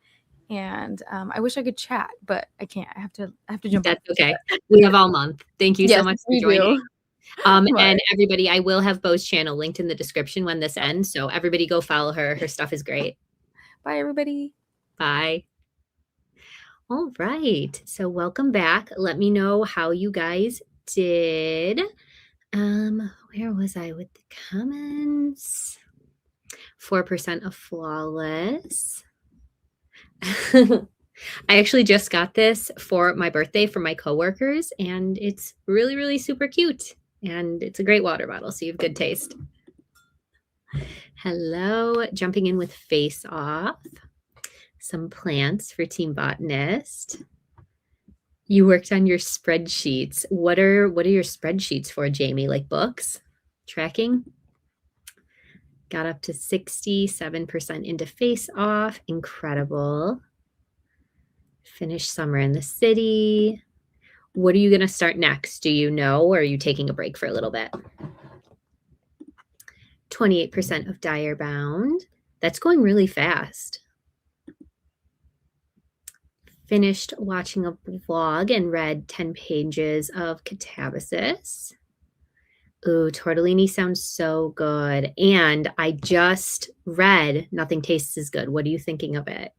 And I wish I could chat, but I can't. I have to jump That's off. okay. We have all month. Thank you so Yes, much for we joining. do. And everybody, I will have Bo's channel linked in the description when this ends. So everybody go follow her. Her stuff is great. Bye, everybody. Bye. All right. So welcome back. Let me know how you guys did. Where was I with the comments? 4% of flawless. I actually just got this for my birthday from my coworkers, and it's really, really super cute. And it's a great water bottle, so you have good taste. Hello, jumping in with Face Off. Some plants for Team Botanist. You worked on your spreadsheets. What are your spreadsheets for, Jamie? Like books? Tracking? Got up to 67% into Face Off. Incredible. Finished Summer in the City. What are you going to start next? Do you know, or are you taking a break for a little bit? 28% of Dire Bound. That's going really fast. Finished watching a vlog and read 10 pages of Catabasis. Ooh, tortellini sounds so good. And I just read Nothing Tastes as Good. What are you thinking of it?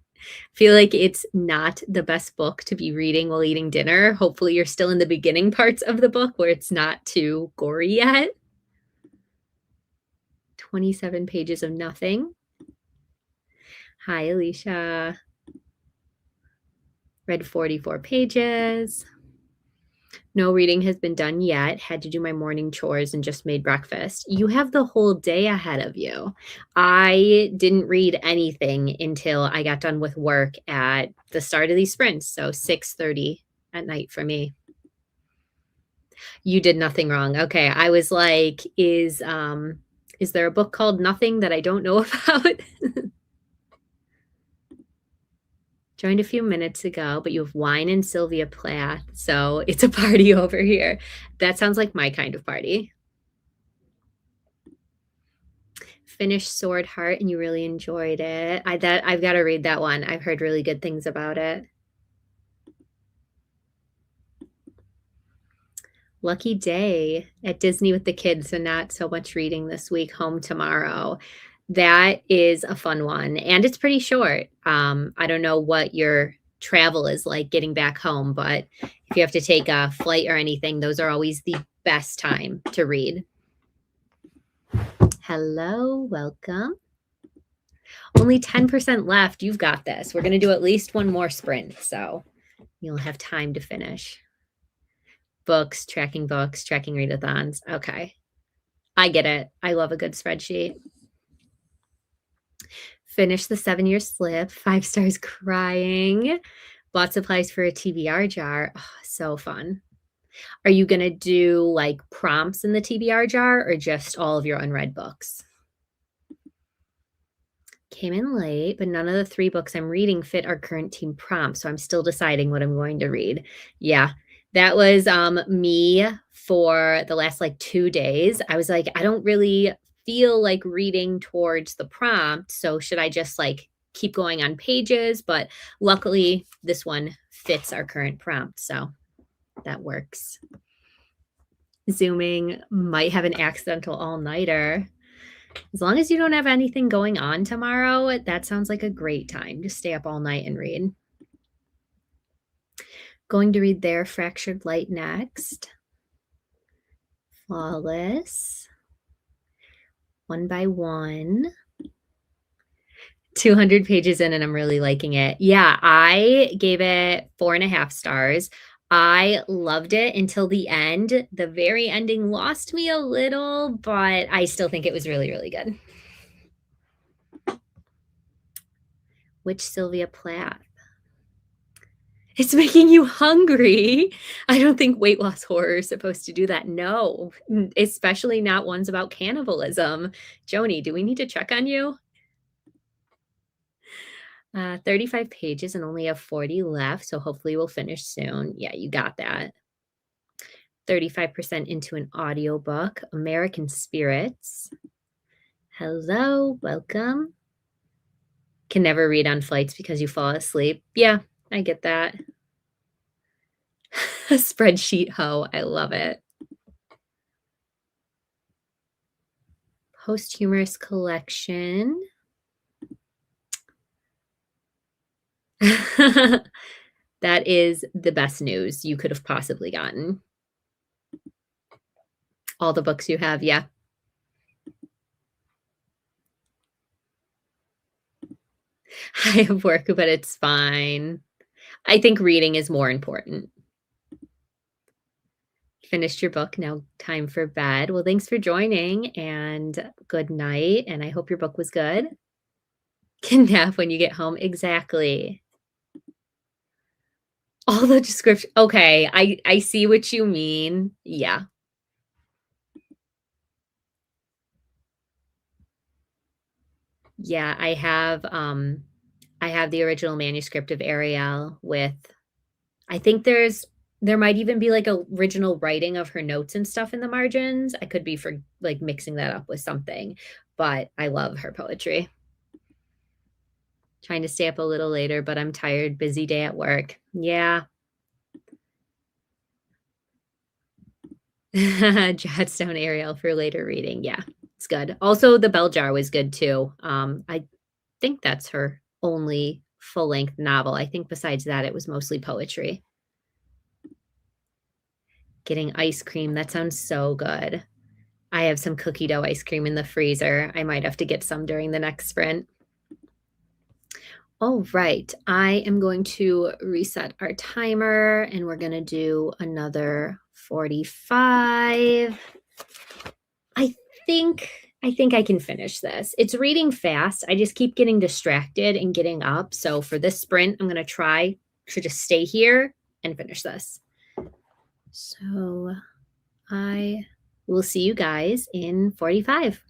Feel like it's not the best book to be reading while eating dinner. Hopefully you're still in the beginning parts of the book where it's not too gory yet. 27 pages of nothing. Hi, Alicia. Read 44 pages. No reading has been done yet. Had to do my morning chores and just made breakfast. You have the whole day ahead of you. I didn't read anything until I got done with work at the start of these sprints. So 6:30 at night for me. You did nothing wrong. Okay. I was like, is there a book called Nothing that I don't know about? Joined a few minutes ago, but you have wine and Sylvia Plath, so it's a party over here. That sounds like my kind of party. Finished Sword Heart and you really enjoyed it. I've got to read that one. I've heard really good things about it. Lucky day at Disney with the kids, so not so much reading this week. Home tomorrow. That is a fun one, and it's pretty short. I don't know what your travel is like getting back home, but if you have to take a flight or anything, those are always the best time to read. Hello, welcome. Only 10% left. You've got this. We're going to do at least one more sprint, so you'll have time to finish. Books, tracking readathons. Okay. I get it. I love a good spreadsheet. Finished the 7-year slip, 5 stars crying. Bought supplies for a TBR jar. Oh, so fun. Are you going to do like prompts in the TBR jar or just all of your unread books? Came in late, but none of the 3 books I'm reading fit our current team prompts, so I'm still deciding what I'm going to read. Yeah, that was me for the last 2 days. I was like, I don't really feel like reading towards the prompt, so should I just keep going on pages? But luckily, this one fits our current prompt, so that works. Zooming might have an accidental all-nighter. As long as you don't have anything going on tomorrow, that sounds like a great time. Just stay up all night and read. Going to read Their Fractured Light next. Flawless. One by one. 200 pages in and I'm really liking it. Yeah, I gave it 4.5 stars. I loved it until the end. The very ending lost me a little, but I still think it was really, really good. Which Sylvia Plath? It's making you hungry. I don't think weight loss horror is supposed to do that. No, especially not ones about cannibalism. Joni, do we need to check on you? 35 pages and only have 40 left, so hopefully we'll finish soon. Yeah, you got that. 35% into an audiobook, American Spirits. Hello, welcome. Can never read on flights because you fall asleep. Yeah, I get that. Spreadsheet hoe, I love it. Posthumous collection. That is the best news you could have possibly gotten. All the books you have, yeah. I have work, but it's fine. I think reading is more important. Finished your book, now time for bed. Well, thanks for joining and good night. And I hope your book was good. Can nap when you get home. Exactly. All the description. Okay, I see what you mean. Yeah. Yeah, I have the original manuscript of Ariel with I think there might even be like a original writing of her notes and stuff in the margins. I could be for like mixing that up with something, but I love her poetry. Trying to stay up a little later, but I'm tired, busy day at work. Yeah. Jotstone Ariel for later reading. Yeah, it's good. Also, the Bell Jar was good too. I think that's her only full length novel. I think besides that, it was mostly poetry. Getting ice cream. That sounds so good. I have some cookie dough ice cream in the freezer. I might have to get some during the next sprint. All right, I am going to reset our timer and we're going to do another 45. I think I think I can finish this. It's reading fast. I just keep getting distracted and getting up. So for this sprint, I'm going to try to just stay here and finish this. So I will see you guys in 45.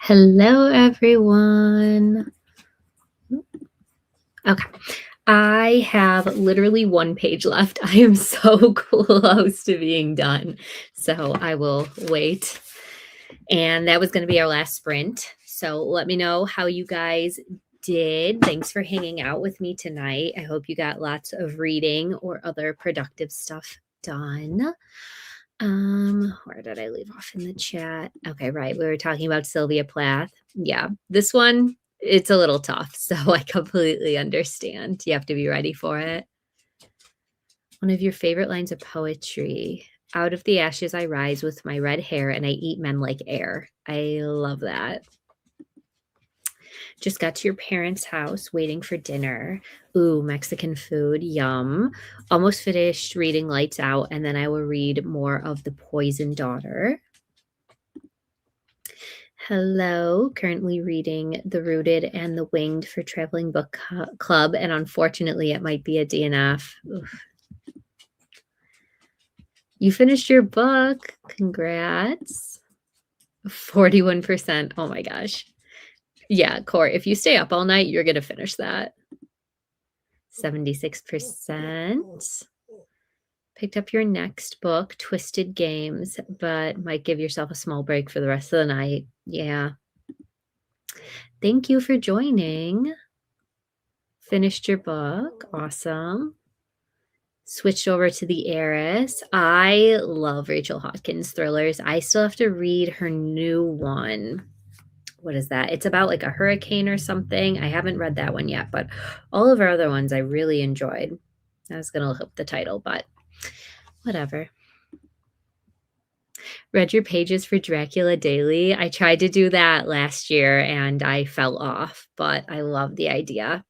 Hello, everyone. Okay. I have literally 1 page left. I am so close to being done. So I will wait. And that was going to be our last sprint. So let me know how you guys did. Thanks for hanging out with me tonight. I hope you got lots of reading or other productive stuff done. Where did I leave off in the chat? Okay, right. We were talking about Sylvia Plath. Yeah, this one, it's a little tough. So I completely understand. You have to be ready for it. One of your favorite lines of poetry. Out of the ashes I rise with my red hair and I eat men like air. I love that. Just got to your parents' house waiting for dinner. Ooh, Mexican food. Yum. Almost finished reading Lights Out, and then I will read more of The Poison Daughter. Hello, currently reading The Rooted and the Winged for Traveling Book Club, and unfortunately, it might be a DNF. Oof. You finished your book. Congrats. 41%. Oh my gosh. Yeah, Core, if you stay up all night, you're going to finish that. 76%. Picked up your next book, Twisted Games, but might give yourself a small break for the rest of the night. Yeah. Thank you for joining. Finished your book. Awesome. Switched over to The Heiress. I love Rachel Hawkins thrillers. I still have to read her new one. What is that? It's about like a hurricane or something. I haven't read that one yet, but all of her other ones I really enjoyed. I was going to look up the title, but whatever. Read your pages for Dracula Daily. I tried to do that last year and I fell off, but I love the idea.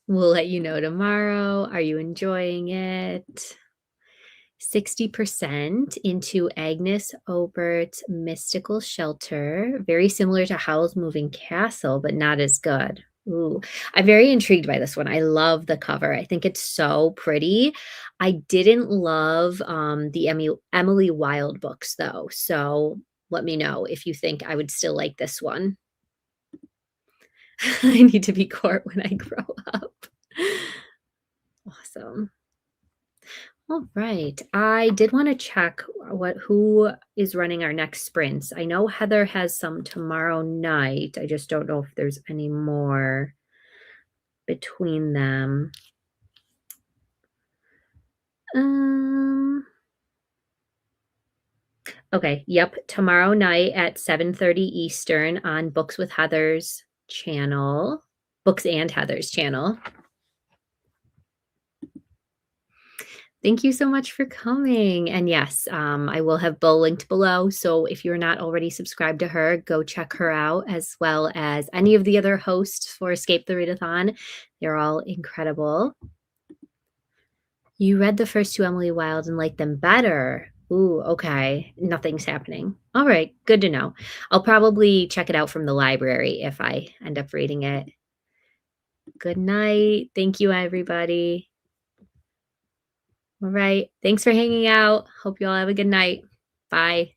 We'll let you know tomorrow. Are you enjoying it? 60% into Agnes Obert's Mystical Shelter. Very similar to Howl's Moving Castle, but not as good. Ooh, I'm very intrigued by this one. I love the cover. I think it's so pretty. I didn't love the Emily Wilde books though. So let me know if you think I would still like this one. I need to be court when I grow up. Awesome. All right. I did want to check who is running our next sprints. I know Heather has some tomorrow night. I just don't know if there's any more between them. Okay, yep, tomorrow night at 7:30 Eastern on Books with Heather's channel. Books and Heather's channel. Thank you so much for coming. And yes, I will have Bo linked below. So if you're not already subscribed to her, go check her out, as well as any of the other hosts for Escape the Readathon. They're all incredible. You read the first two Emily Wilde and liked them better. Ooh, okay. Nothing's happening. All right, good to know. I'll probably check it out from the library if I end up reading it. Good night. Thank you, everybody. All right. Thanks for hanging out. Hope you all have a good night. Bye.